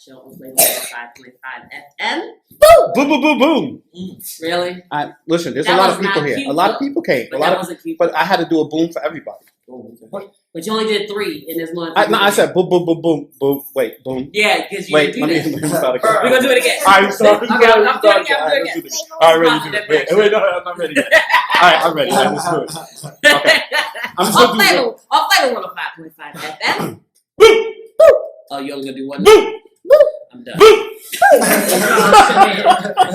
show on Flavor 105.5 FM. Boom, boom, boom, boom, boom. Really? Listen, there's That a lot was of people not here. cute, A lot of though. people came. But that wasn't cute. But I had to do a boom for everybody. But you only did 3 in this one. I said boom, boom, boom, boom, boom. Wait, boom. Yeah, because you Wait, didn't let do me that. start again. We're going to do it again. I'm sorry. Okay, I'm doing it again. I'm doing it again. All right, ready to do it. Wait, no, I'm not ready yet. All right, I'm ready. All right, let's do it. Okay. I'm just going to do it. On Flavor 105.5 FM. Oh, you're only going to do one? I'm done.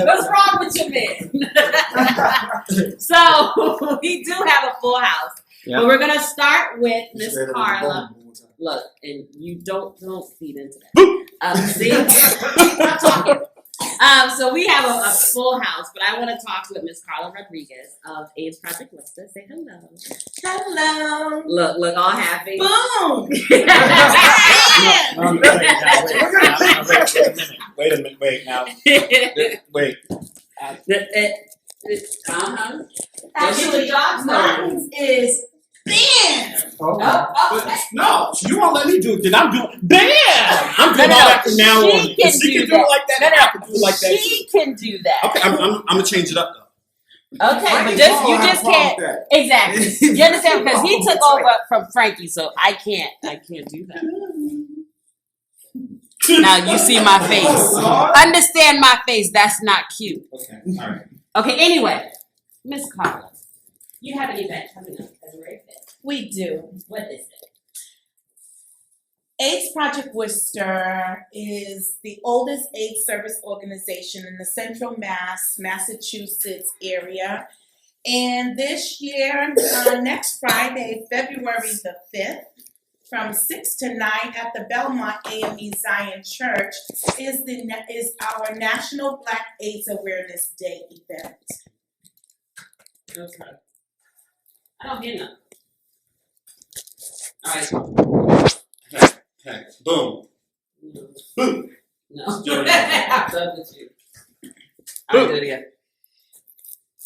What's wrong with your man? So, we do have a full house. Yeah. But we're going to start with Miss Karla. Look, and you don't feed into that. See? I'm talking. So we have a full house, but I want to talk with Miss Karla Rodriguez of AIDS Project Worcester. Say hello. Hello. Look, all happy. Boom. Wait a minute. Wait now. Wait. Actually, mine is bam. Okay. No, you won't let me do it. Then I'm doing bam. I'm doing all that from now on. She can She do can do it like that. that. I can do it like that. She can do that. Okay, I'm gonna change it up though. Okay, but you just can't. Exactly. You understand? Because he took over from Frankie, so I can't do that. Now you see my face. Understand my face. That's not cute. Okay, all right. Okay. Anyway, Miss Karla, you have an event coming up February 5th. We do. What is it? AIDS Project Worcester is the oldest AIDS service organization in the Central Massachusetts area. And this year, next Friday, February the 5th, from 6 to 9 at the Belmont AME Zion Church is our National Black AIDS Awareness Day event. Okay. I don't hear nothing. All right. Hey, boom. Boom. No. I'm done with you. All right, do it again.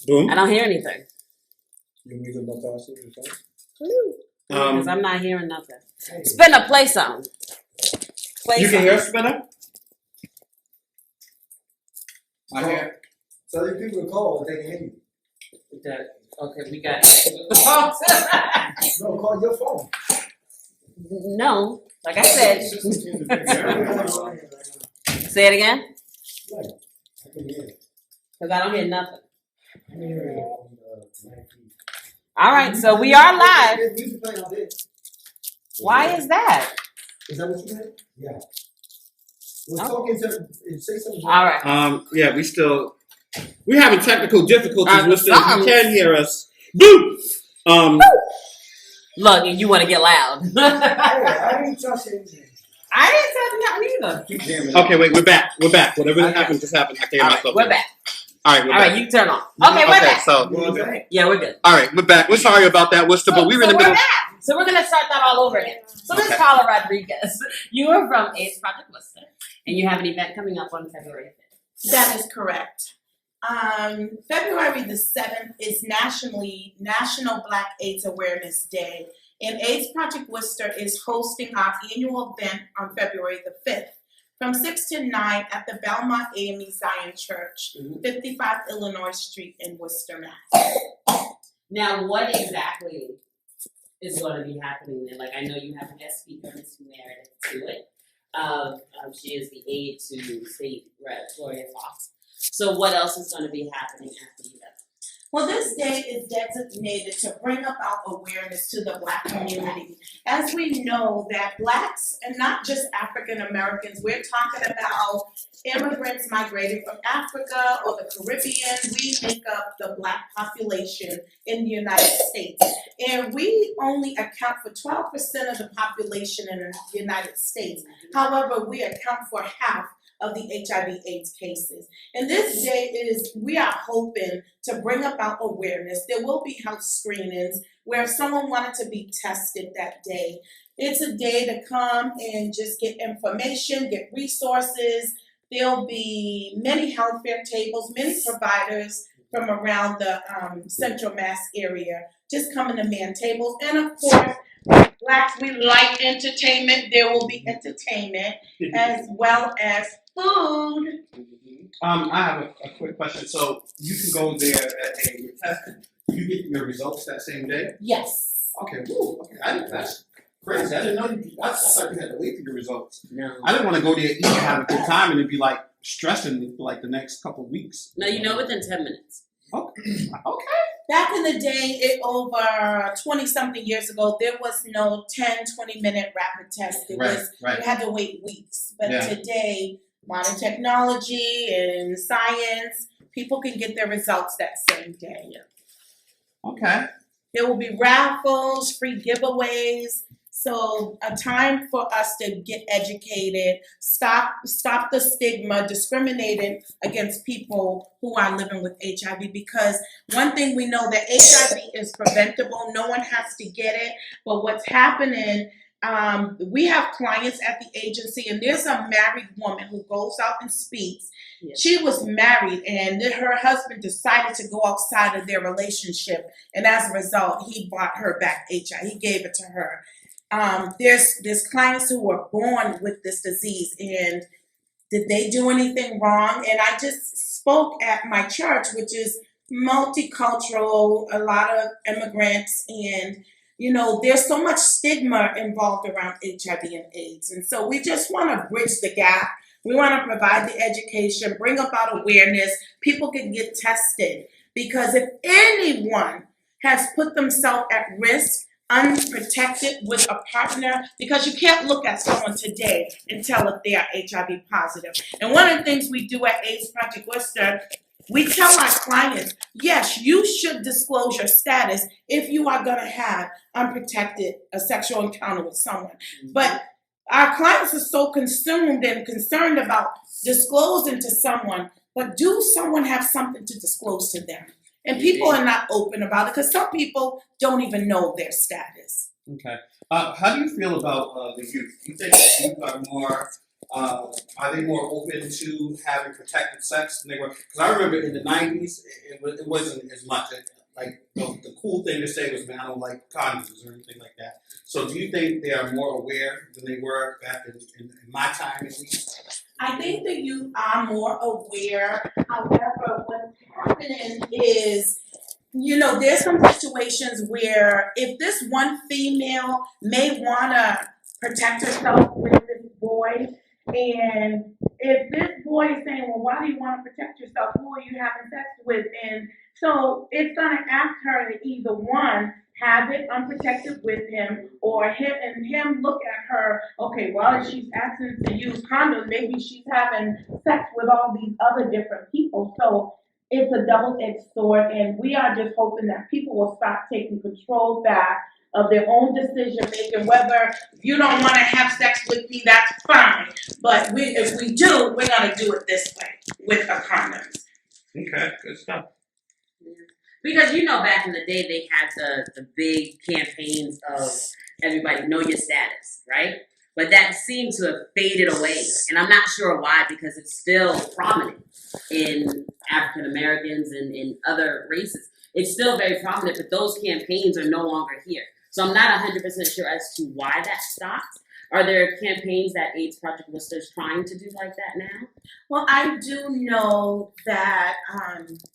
Boom. I don't hear anything. Because I'm not hearing nothing. Spinner, play something. You can hear Spinner? I hear. So the people call, they can hear you. Okay, we got it. No, call your phone. No, like I said. Say it again. I can hear it. Because I don't hear nothing. I can hear it on the mic. All right, so we are live. There's music playing out there. Why is that? Is that what you meant? Yeah. We're talking to say something. All right. Yeah, we're having technical difficulties. Listen, if you can hear us. Boom. Look, and you want to get loud. Hey, I didn't touch anything. I didn't touch nothing either. Okay, wait, we're back. Whatever happened just happened. I can't All myself. right, we're back. All right, we're All back. right, you turn on. Okay, we're back. So, Yeah, we're good. all right, we're back. We're sorry about that, Worcester, but we were in the we're middle. back. So we're going to start that all over again. So this is Okay. Karla Rodriguez. You are from AIDS Project Worcester, and you have an event coming up on February 5th. That is correct. February the 7th is National Black AIDS Awareness Day. And AIDS Project Worcester is hosting our annual event on February the 5th from 6 to 9 at the Belmont AME Zion Church, 55 Illinois Street in Worcester, Mass. Now, what exactly is going to be happening there? Like, I know you have a guest speaker, Ms. Meredith, to it. She is the aide to State Rep Gloria Fox. So what else is going to be happening after the event? Well, this day is designated to bring about awareness to the Black community. As we know that Blacks, and not just African Americans, we're talking about immigrants migrating from Africa or the Caribbean. We make up the Black population in the United States. And we only account for 12% of the population in the United States. However, we account for half of the HIV/AIDS cases. And this day we are hoping to bring about awareness. There will be health screenings where if someone wanted to be tested that day, it's a day to come and just get information, get resources. There'll be many health fair tables, many providers from around the Central Mass area just coming to man tables. And of course, Blacks, we like entertainment. There will be entertainment as well as food. I have a quick question. So you can go there at a test. You get your results that same day? Yes. Okay, woo. Okay, that's crazy. I didn't know I thought you had to wait for your results. No. I didn't want to go there, eat, and have a good time, and it'd be like stressing for like the next couple of weeks. No, you know within 10 minutes. Okay. Back in the day, over 20-something years ago, there was no 10, 20-minute rapid test. It was Right. you had to wait weeks. But Yeah. today, modern technology and science, people can get their results that same day. Okay. There will be raffles, free giveaways. So a time for us to get educated, stop the stigma, discriminating against people who are living with HIV. Because one thing we know that HIV is preventable. No one has to get it. But what's happening, we have clients at the agency, and there's a married woman who goes out and speaks. Yes. She was married, and her husband decided to go outside of their relationship, and as a result, he brought her back HIV. He gave it to her. There's clients who were born with this disease, and did they do anything wrong? And I just spoke at my church, which is multicultural, a lot of immigrants, and there's so much stigma involved around HIV and AIDS. And so we just want to bridge the gap. We want to provide the education, bring about awareness. People can get tested, because if anyone has put themselves at risk, unprotected with a partner, because you can't look at someone today and tell if they are HIV positive. And one of the things we do at AIDS Project Worcester, we tell our clients, yes, you should disclose your status if you are going to have unprotected a sexual encounter with someone. But our clients are so consumed and concerned about disclosing to someone, but do someone have something to disclose to them? And people are not open about it, because some people don't even know their status. Okay. How do you feel about the youth? Do you think the youth are more, are they more open to having protected sex than they were? Because I remember in the 90s, it wasn't as much. The cool thing to say was, man, I don't like condoms or anything like that. So do you think they are more aware than they were back in my time, at least? I think the youth are more aware. However, what's happening is, there's some situations where if this one female may want to protect herself with this boy, and if this boy is saying, well, why do you want to protect yourself? Who are you having sex with? And so it's going to ask her to either one, have it unprotected with him, or him look at her, okay, well, if she's asking to use condoms, maybe she's having sex with all these other different people. So it's a double-edged sword, and we are just hoping that people will start taking control back of their own decision making. Whether you don't want to have sex with me, that's fine. But if we do, we're going to do it this way with a condoms. Okay, good stuff. Because back in the day, they had the big campaigns of everybody know your status, right? But that seemed to have faded away. And I'm not sure why, because it's still prominent in African Americans and in other races. It's still very prominent, but those campaigns are no longer here. So I'm not 100% sure as to why that stopped. Are there campaigns that AIDS Project Worcester is trying to do like that now? Well, I do know that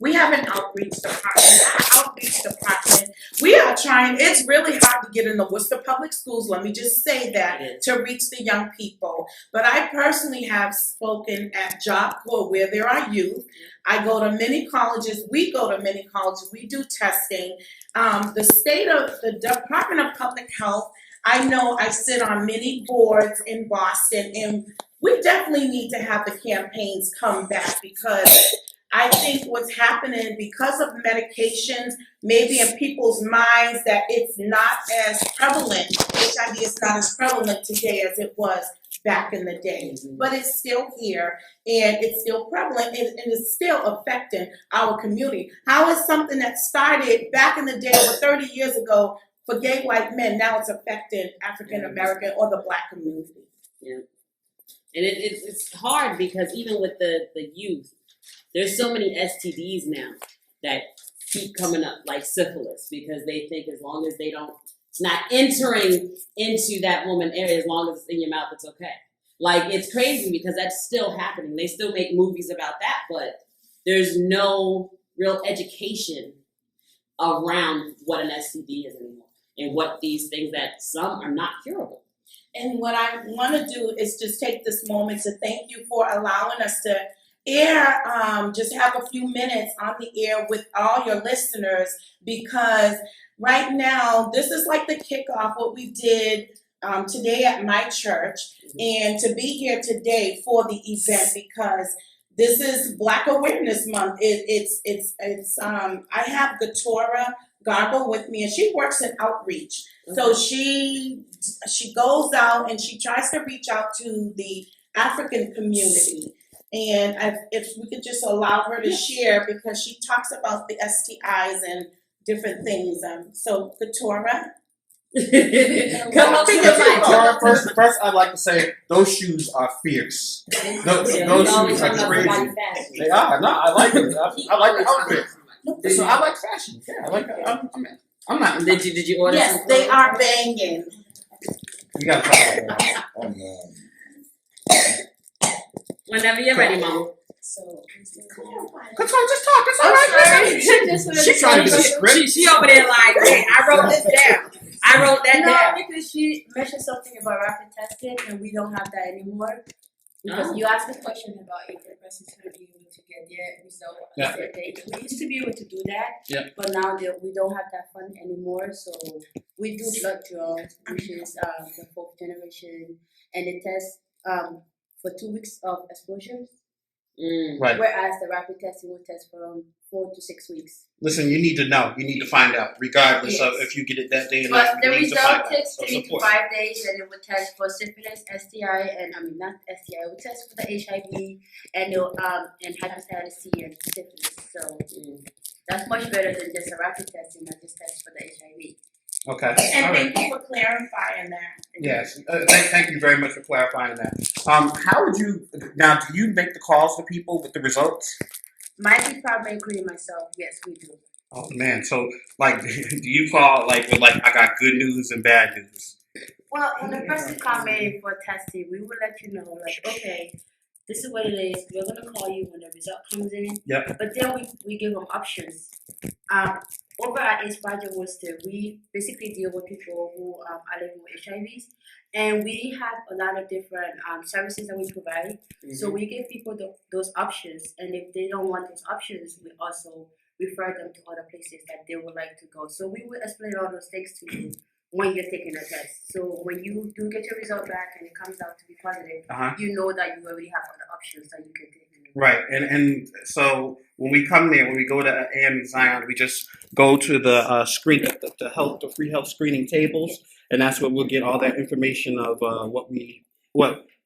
we have an outreach department. Our outreach department, we are trying. It's really hard to get in the Worcester Public Schools, let me just say that, to reach the young people. But I personally have spoken at Job Corps where there are youth. I go to many colleges. We go to many colleges. We do testing. The Department of Public Health, I know I sit on many boards in Boston, and we definitely need to have the campaigns come back, because I think what's happening because of medications, maybe in people's minds, that it's not as prevalent. HIV is not as prevalent today as it was back in the day, but it's still here, and it's still prevalent, and it's still affecting our community. How is something that started back in the day, over 30 years ago, for gay white men, now it's affecting African American or the Black community? Yeah. And it's hard, because even with the youth, there's so many STDs now that keep coming up, like syphilis, because they think as long as they don't It's not entering into that woman area. As long as it's in your mouth, it's okay. Like, it's crazy because that's still happening. They still make movies about that, but there's no real education around what an STD is anymore and what these things that some are not curable. And what I want to do is just take this moment to thank you for allowing us to air, just have a few minutes on the air with all your listeners, because right now this is like the kickoff, what we did today at my church, and to be here today for the event, because this is Black Awareness Month. I have Gatora Garbo with me, and she works in outreach. So she goes out and she tries to reach out to the African community. And if we could just allow her to share, because she talks about the STIs and different things. So Gatora. Come up to the mic. First, I'd like to say those shoes are fierce. Those shoes are crazy. They are. No, I like it. I like the outfit. So I like fashion. Yeah, I like it. I'm not. Did you order? Yes, some they are banging. You gotta talk about that. Oh man. Whenever you're ready, Mama. So, Come on, just talk. It's all right. She's trying to get a script. She over there like, hey, I wrote this down. I wrote that down. Because she mentioned something about rapid testing, and we don't have that anymore. Because you asked a question about if the person's going to be able to get their result on Yeah. their date. We used to be able to do that, Yeah. but now we don't have that fund anymore. So we do blood draw, which is the fourth generation, and it tests for 2 weeks of exposure. Right. Whereas the rapid testing will test from 4 to 6 weeks. Listen, you need to know. You need to find out, regardless Yes. of if you get it that day or But not. the You need to find result out. takes So 3 to support. 5 days, and it will test for syphilis, STI, and not STI. It will test for the HIV and hepatitis C and syphilis. So that's much better than just a rapid testing that just tests for the HIV. Okay. and All right. thank you for clarifying that. Yes. Thank you very much for clarifying that. How would you now? Do you make the calls to people with the results? My department, including myself, yes, we do. Oh man. So like, do you call like with I got good news and bad news? Well, when the person comes in for testing, we will let you know, like, okay, this is what it is. We're gonna call you when the result comes in. Yep. But then we give them options. Over at Ace Project Worcester, we basically deal with people who are living with HIVs, and we have a lot of different services that we provide. So we give people those options, and if they don't want those options, we also refer them to other places that they would like to go. So we will explain all those things to you when you're taking a test. So when you do get your result back and it comes out to be positive, you know that you already have other options that you can take. Right, and so when we come there, when we go to AME Zion, we just go to the the free health screening tables, and that's where we'll get all that information of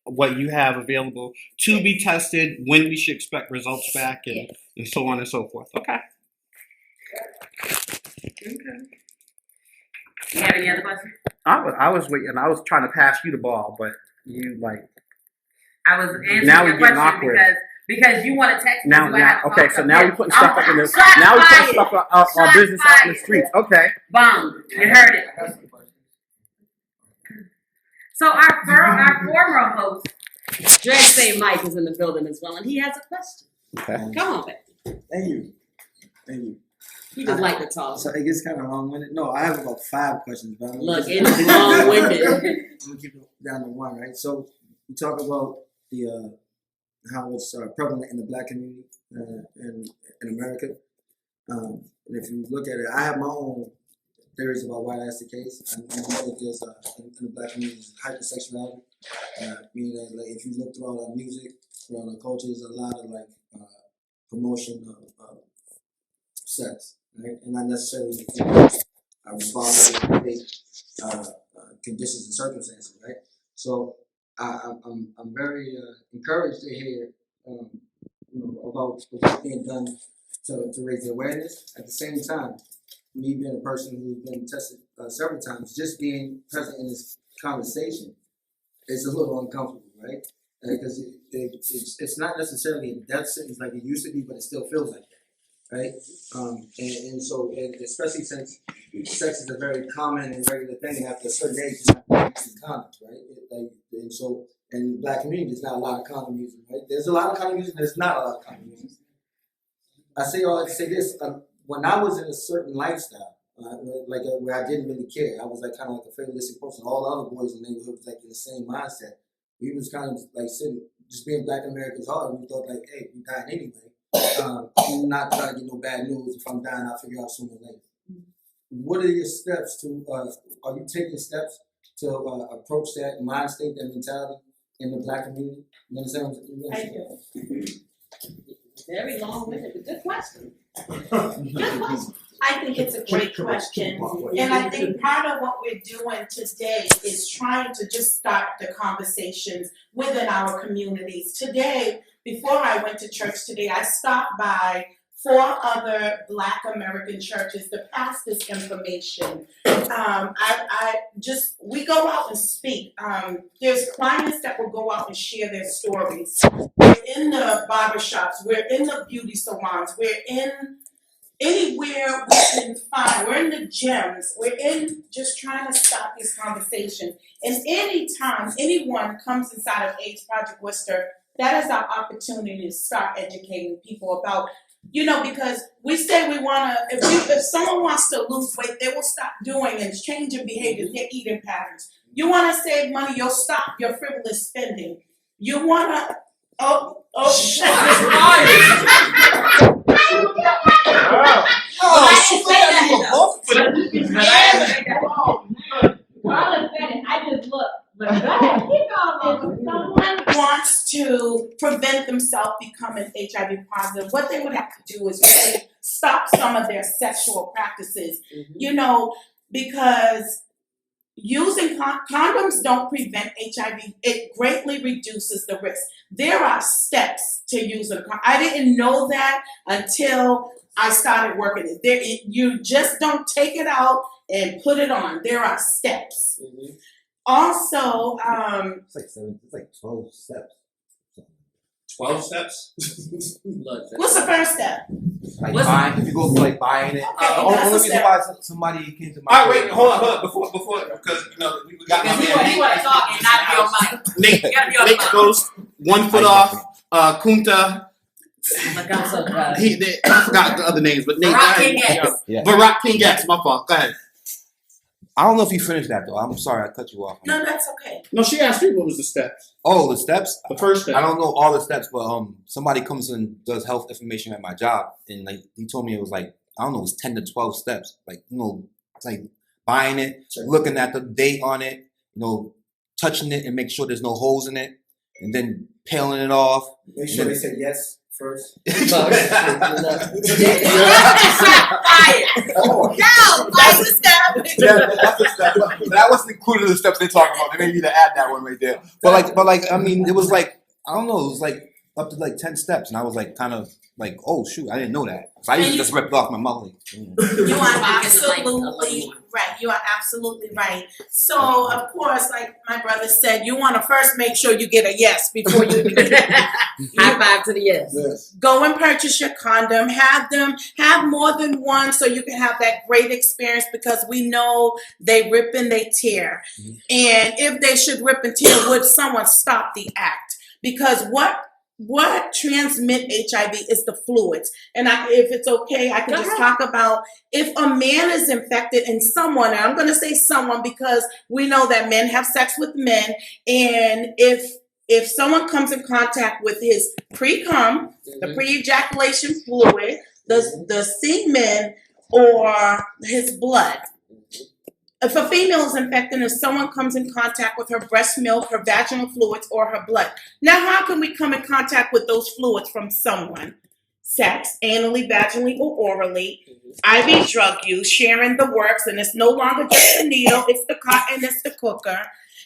what you have available to be tested, when we should expect results back, and so on and so forth. Okay. You have any other questions? I was waiting. I was trying to pass you the ball, but you I was answering Now your we're getting question awkward. because you want to text me. now so I have to okay. talk So to now you. we're putting stuff up in the Shots now we're putting fired. stuff our Shots business out in the fired. streets. Okay. Boom. You heard it. So our former host, Dre Say Mike, is in the building as well, and he has a question. Okay. Come on, baby. Thank you. Thank you. He just like to talk. So it gets kind of long-winded. No, I have about 5 questions, but I'm gonna Look, keep- it's long-winded. I'm gonna keep it down to 1, right? So you talk about the how it's prevalent in the Black community in America, and if you look at it, I have my own theories about why that's the case. I know that there's in the Black community hypersexuality, meaning that like if you look throughout our music, throughout our culture, there's a lot of promotion of sex, right, and not necessarily responsible conditions and circumstances, right? So I'm very encouraged to hear about what's being done to raise the awareness. At the same time, me being a person who's been tested several times, just being present in this conversation is a little uncomfortable, right? Because it's not necessarily a death sentence like it used to be, but it still feels like that, right? And so, and especially since sex is a very common and regular thing after a certain age, you're not using condoms, right? And so, in the black community, there's not a lot of condom using, right? There's a lot of condom using, there's not a lot of condom using. I say all that to say this, when I was in a certain lifestyle, where I didn't really care, I was like kind of like a fatalistic person. All the other boys in the neighborhood was like in the same mindset. We was kind of like sitting, just being black Americans hard. We thought like, hey, we dying anyway. I'm not trying to get no bad news. If I'm dying, I'll figure out sooner or later. What are your steps to? Are you taking steps to approach that mind state, that mentality in the black community? You understand what I'm saying? I do. Very long-winded, but good question. I think it's a great question. And I think part of what we're doing today is trying to just start the conversations within our communities. Today, before I went to church today, I stopped by 4 other Black American churches to pass this information. We go out and speak. There's clients that will go out and share their stories. We're in the barbershops, we're in the beauty salons, we're in anywhere we can find, we're in the gyms, we're in just trying to start these conversations. And anytime anyone comes inside of AIDS Project Worcester, that is our opportunity to start educating people about, because we say we want to, if someone wants to lose weight, they will stop doing and changing behaviors, their eating patterns. You want to save money, you'll stop your frivolous spending. You want to, I just look. But go ahead, keep going. if someone wants to prevent themselves becoming HIV positive, what they would have to do is really stop some of their sexual practices, because using condoms don't prevent HIV. It greatly reduces the risk. There are steps to using condom. I didn't know that until I started working it. You just don't take it out and put it on. There are steps. Mm-hmm. Also, it's like 12 steps. 12 steps? what's the first step? Like buying, if you go for like buying it. that's Only a reason step. why somebody came to my All right, wait, hold on. Before, because we got my Because man he want to talk and not be on mic. Nate. You gotta be on Nate mic. goes 1 foot off. Kunta. Oh my God, I'm so proud. I forgot the other names, but Nate. Barack King X. Yeah. Barack King X. My fault. Go ahead. I don't know if you finished that though. I'm sorry, I cut you off. No, that's okay. No, she asked you what was the steps. Oh, the steps? The first step. I don't know all the steps, but somebody comes and does health information at my job, and like he told me it was like, I don't know, it was 10 to 12 steps. Like, it's like buying it, looking at the date on it, touching it and make sure there's no holes in it, and then peeling it off. Make sure they say yes first. That's the step. Yeah, that's the step. But that wasn't included in the steps they talking about. They may need to add that one right there. But I mean, it was like, I don't know, it was like up to like 10 steps, and I was like kind of like, oh shoot, I didn't know that. So I used to just rip it off my mouth. You are absolutely right. You are absolutely right. So, of course, like my brother said, you want to first make sure you get a yes before you High five to the yes. Go and purchase your condom. Have more than one so you can have that great experience, because we know they rip and they tear. And if they should rip and tear, would someone stop the act? Because what transmit HIV is the fluids. And if it's okay, I can just talk about if a man is infected and someone, and I'm going to say someone because we know that men have sex with men, and if someone comes in contact with his pre-cum, the pre-ejaculation fluid, the semen, or his blood. If a female is infected, if someone comes in contact with her breast milk, her vaginal fluids, or her blood. Now, how can we come in contact with those fluids from someone? Sex, anally, vaginally, or orally, IV drug use, sharing the works, and it's no longer just the needle, it's the cotton, it's the cooker.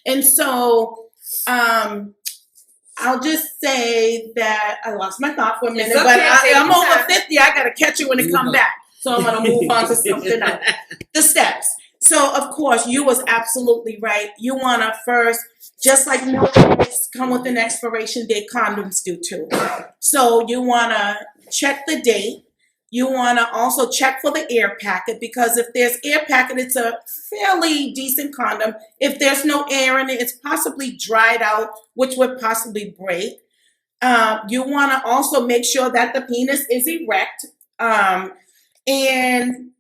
And so, I'll just say that I lost my thought for a minute, but I'm over 50, I gotta catch it when it come back. So I'm gonna move on to something else. The steps. So, of course, you was absolutely right. You want to first, just like milk come with an expiration date, condoms do too. So you want to check the date. You want to also check for the air packet, because if there's air packet, it's a fairly decent condom. If there's no air in it, it's possibly dried out, which would possibly break. You want to also make sure that the penis is erect. And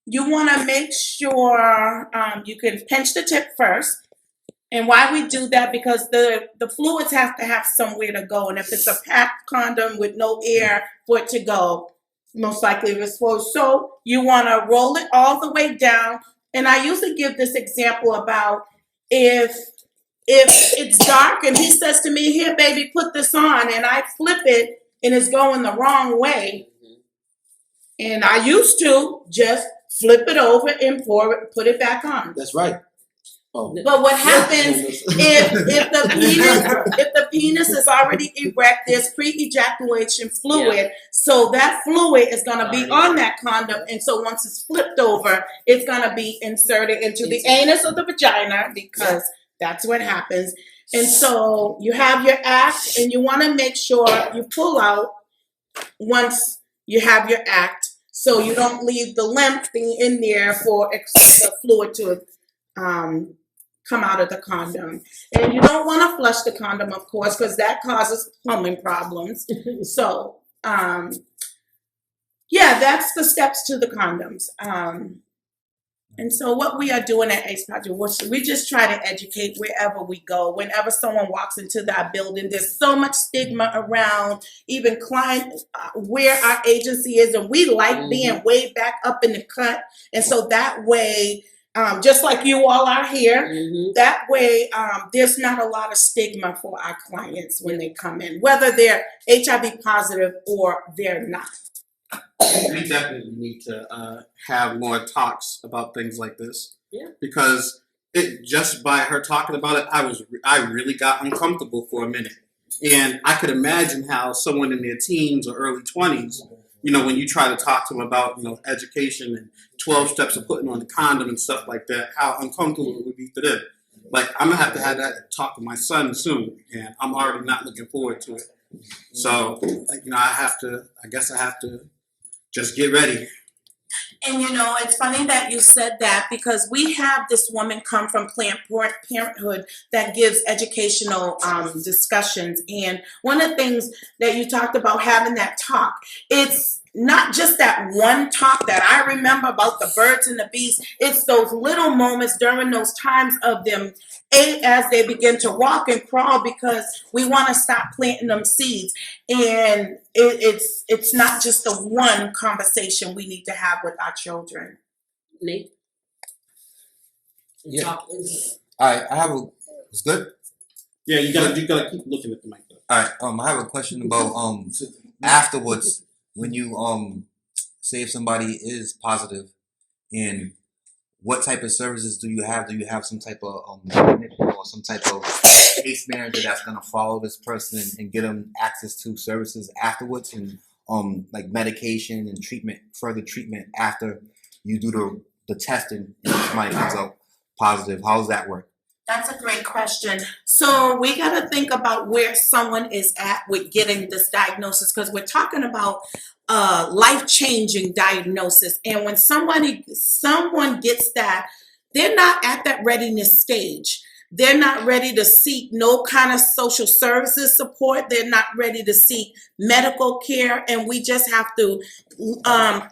you want to make sure you can pinch the tip first. And why we do that, because the fluids have to have somewhere to go. And if it's a packed condom with no air for it to go, most likely it's closed. So you want to roll it all the way down. And I usually give this example about if it's dark and he says to me, "Here, baby, put this on," and I flip it and it's going the wrong way. And I used to just flip it over and put it back on. That's right. Oh. But what happens if the penis is already erect, there's pre-ejaculation fluid, so that fluid is gonna be on that condom, and so once it's flipped over, it's gonna be inserted into the anus of the vagina, because that's what happens. And so you have your act, and you wanna make sure you pull out once you have your act, so you don't leave the lymph thing in there for the fluid to come out of the condom. And you don't want to flush the condom, of course, because that causes plumbing problems. So, that's the steps to the condoms. And so what we are doing at Ace Project, we just try to educate wherever we go. Whenever someone walks into that building, there's so much stigma around even client where our agency is, and we like being way back up in the cut. And so that way, just like you all are here, that way there's not a lot of stigma for our clients when they come in, whether they're HIV positive or they're not. We definitely need to have more talks about things like this. Yeah. Because just by her talking about it, I really got uncomfortable for a minute. And I could imagine how someone in their teens or early 20s, when you try to talk to them about, education and 12 steps of putting on the condom and stuff like that, how uncomfortable it would be for them. Like, I'm going to have that talk with my son soon, and I'm already not looking forward to it. So, I guess I have to just get ready. And it's funny that you said that, because we have this woman come from Planned Parenthood that gives educational discussions. And one of the things that you talked about, having that talk, it's not just that one talk that I remember about the birds and the bees. It's those little moments during those times of them as they begin to walk and crawl, because we want to stop planting them seeds. And it's not just the one conversation we need to have with our children. Nate? Yeah. All right, it's good? Yeah, you gotta keep looking at the mic though. All right, I have a question about afterwards, when you say if somebody is positive, and what type of services do you have? Do you have some type of clinician or some type of case manager that's gonna follow this person and get them access to services afterwards, and like medication and treatment, further treatment after you do the testing and somebody comes out positive? How does that work? That's a great question. So we got to think about where someone is at with getting this diagnosis, because we're talking about life-changing diagnosis. And when someone gets that, they're not at that readiness stage. They're not ready to seek no kind of social services support. They're not ready to seek medical care. And we just have to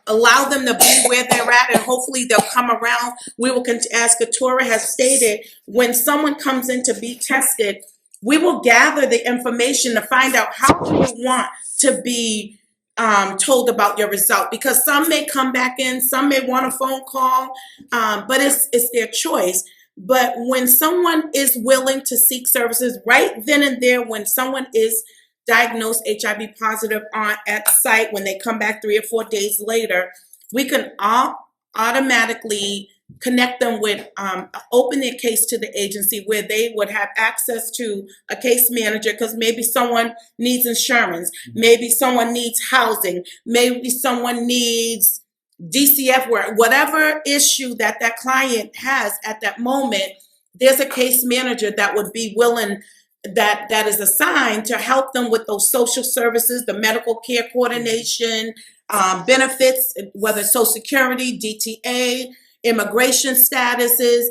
allow them to be where they're at, and hopefully they'll come around. We will, as Katura has stated, when someone comes in to be tested, we will gather the information to find out how do you want to be told about your result, because some may come back in, some may want a phone call, but it's their choice. But when someone is willing to seek services right then and there, when someone is diagnosed HIV positive at site, when they come back 3 or 4 days later, we can automatically connect them with, open their case to the agency, where they would have access to a case manager, because maybe someone needs insurance, maybe someone needs housing, maybe someone needs DCF work, whatever issue that client has at that moment. There's a case manager that would be willing that is assigned to help them with those social services, the medical care coordination, benefits, whether it's Social Security, DTA, immigration statuses.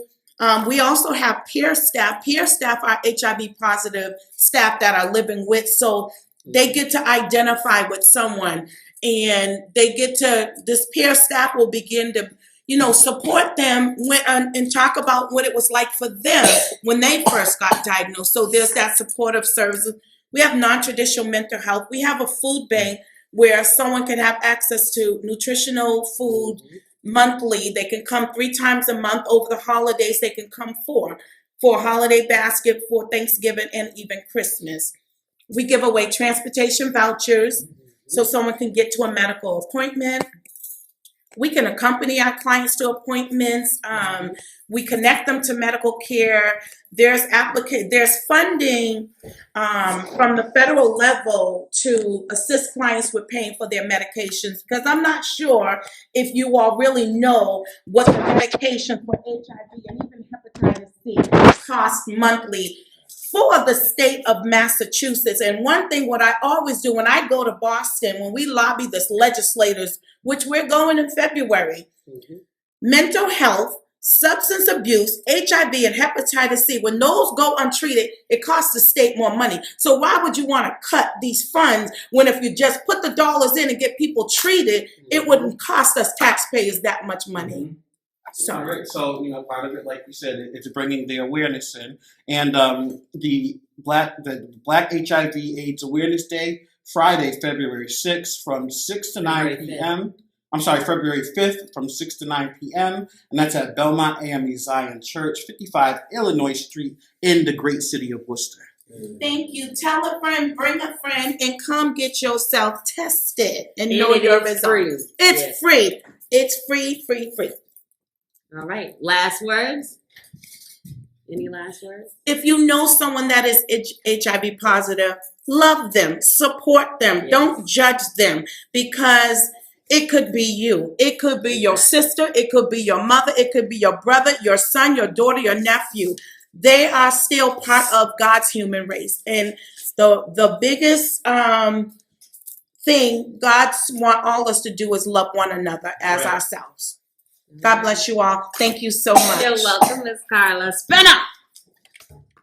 We also have peer staff. Peer staff are HIV positive staff that are living with, so they get to identify with someone, and they get to, this peer staff will begin to, support them and talk about what it was like for them when they first got diagnosed. So there's that supportive services. We have non-traditional mental health. We have a food bank where someone can have access to nutritional food monthly. They can come 3 times a month. Over the holidays, they can come for a holiday basket, for Thanksgiving, and even Christmas. We give away transportation vouchers so someone can get to a medical appointment. We can accompany our clients to appointments. We connect them to medical care. There's funding from the federal level to assist clients with paying for their medications, because I'm not sure if you all really know what the medication for HIV and even hepatitis C costs monthly for the state of Massachusetts. And one thing, what I always do when I go to Boston, when we lobby the legislators, which we're going in February, mental health, substance abuse, HIV, and hepatitis C, when those go untreated, it costs the state more money. So why would you want to cut these funds when if you just put the dollars in and get people treated, it wouldn't cost us taxpayers that much money? So, right. So, part of it, like you said, it's bringing the awareness in. And the Black HIV/AIDS Awareness Day, Friday, February 6th, from 6 to 9 p.m. I'm sorry, February 5th, from 6 to 9 p.m. And that's at Belmont AME Zion Church, 55 Illinois Street, in the great city of Worcester. Thank you. Tell a friend, bring a friend, and come get yourself tested and know your results. It's free. It's free, free, free. All right. Last words? Any last words? If you know someone that is HIV positive, love them, support them. Yes. Don't judge them, because it could be you. It could be your sister. It could be your mother. It could be your brother, your son, your daughter, your nephew. They are still part of God's human race. And the biggest thing God wants all us to do is love one another as ourselves. God bless you all. Thank you so much. You're welcome, Miss Karla. Spin up.